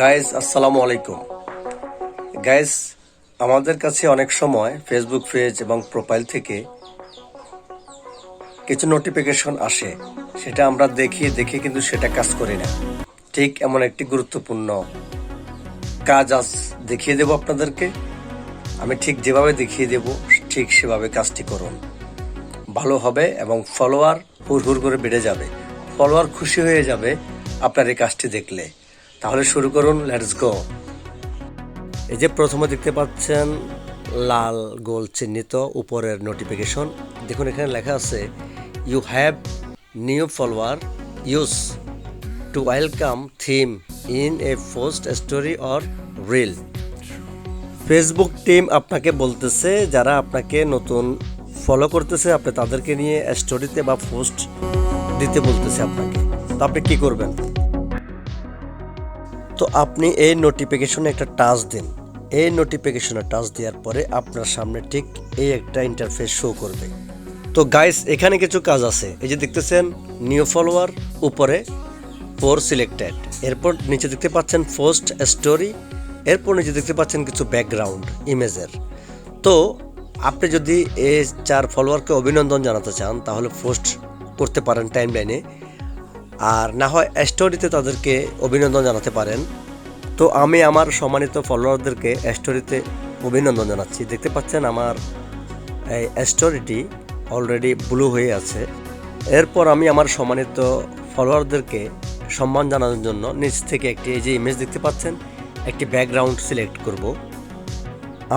Guys আসসালামু আলাইকুম। Guys, আমাদের কাছে অনেক সময় ফেসবুক পেজ এবং প্রোফাইল থেকে কিছু নোটিফিকেশন আসে, সেটা আমরা দেখি কিন্তু সেটা কাজ করি না। ঠিক এমন একটি গুরুত্বপূর্ণ কাজ আজ দেখিয়ে দেব আপনাদেরকে। আমি ঠিক যেভাবে দেখিয়ে দেব ঠিক সেভাবে কাজটি করুন, ভালো হবে এবং ফলোয়ার হুড় করে বেড়ে যাবে। ফলোয়ার খুশি হয়ে যাবে আপনার এই কাজটি দেখলে। তাহলে শুরু করুন, লেটস গো। এই যে প্রথমে দেখতে পাচ্ছেন লাল গোল চিহ্নিত উপরের নোটিফিকেশন, দেখুন এখানে লেখা আছে you have new follower use to welcome them in a post story or reel. Facebook team আপনাকে বলতেছে, যারা আপনাকে নতুন ফলো করতেছে আপনি তাদেরকে নিয়ে স্টোরিতে বা পোস্ট দিতে বলতেছে আপনাকে। তো আপনি কি করবেন? তো আপনি এই নোটিফিকেশনে একটা টাচ দিন। এই নোটিফিকেশনে টাচ দেওয়ার পরে আপনার সামনে ঠিক এই একটা ইন্টারফেস শো করবে। তো গাইস, এখানে কিছু কাজ আছে। এই যে দেখতেছেন নিউ ফলোয়ার, উপরে ফোর সিলেক্টেড, এরপর নিচে দেখতে পাচ্ছেন পোস্ট স্টোরি, এরপর নিচে দেখতে পাচ্ছেন কিছু ব্যাকগ্রাউন্ড ইমেজের। তো আপনি যদি এই 4 ফলোয়ারকে অভিনন্দন জানাতে চান তাহলে পোস্ট করতে পারেন টাইমলাইনে, আর না হয় স্টোরিতে তাদেরকে অভিনন্দন জানাতে পারেন। তো আমি আমার সম্মানিত ফলোয়ারদেরকে স্টোরিতে অভিনন্দন জানাচ্ছি। দেখতে পাচ্ছেন আমার এই স্টোরিটি অলরেডি ব্লু হয়ে আছে। এরপর আমি আমার সম্মানিত ফলোয়ারদেরকে সম্মান জানানোর জন্য নিচ থেকে একটি, এই যে ইমেজ দেখতে পাচ্ছেন, একটি ব্যাকগ্রাউন্ড সিলেক্ট করব।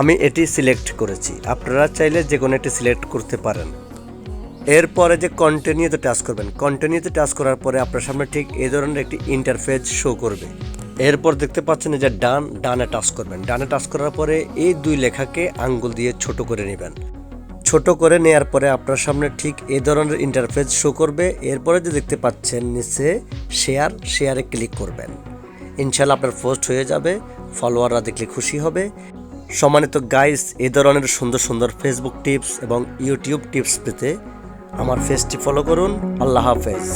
আমি এটি সিলেক্ট করেছি, আপনারা চাইলে যে কোনো একটি সিলেক্ট করতে পারেন। এরপরে যে কন্টিনিউতে টাচ করবেন, কন্টিনিউতে টাচ করার পরে আপনার সামনে ঠিক এই ধরনের একটি ইন্টারফেস শো করবে। এরপর দেখতে পাচ্ছেন যে ডানে টাচ করবেন। ডানে টাচ করার পরে এই 2 লেখাকে আঙ্গুল দিয়ে ছোট করে নেবেন। ছোট করে নেওয়ার পরে আপনার সামনে ঠিক এই ধরনের ইন্টারফেস শো করবে। এরপরে যে দেখতে পাচ্ছেন নিচে শেয়ারে ক্লিক করবেন। ইনশাআল্লাহ আপনার পোস্ট হয়ে যাবে, ফলোয়াররা দেখলে খুশি হবে। সম্মানিত গাইস, এই ধরনের সুন্দর সুন্দর ফেসবুক টিপস এবং ইউটিউব টিপস পেতে আমার পেজটি ফলো করুন। আল্লাহ হাফেজ।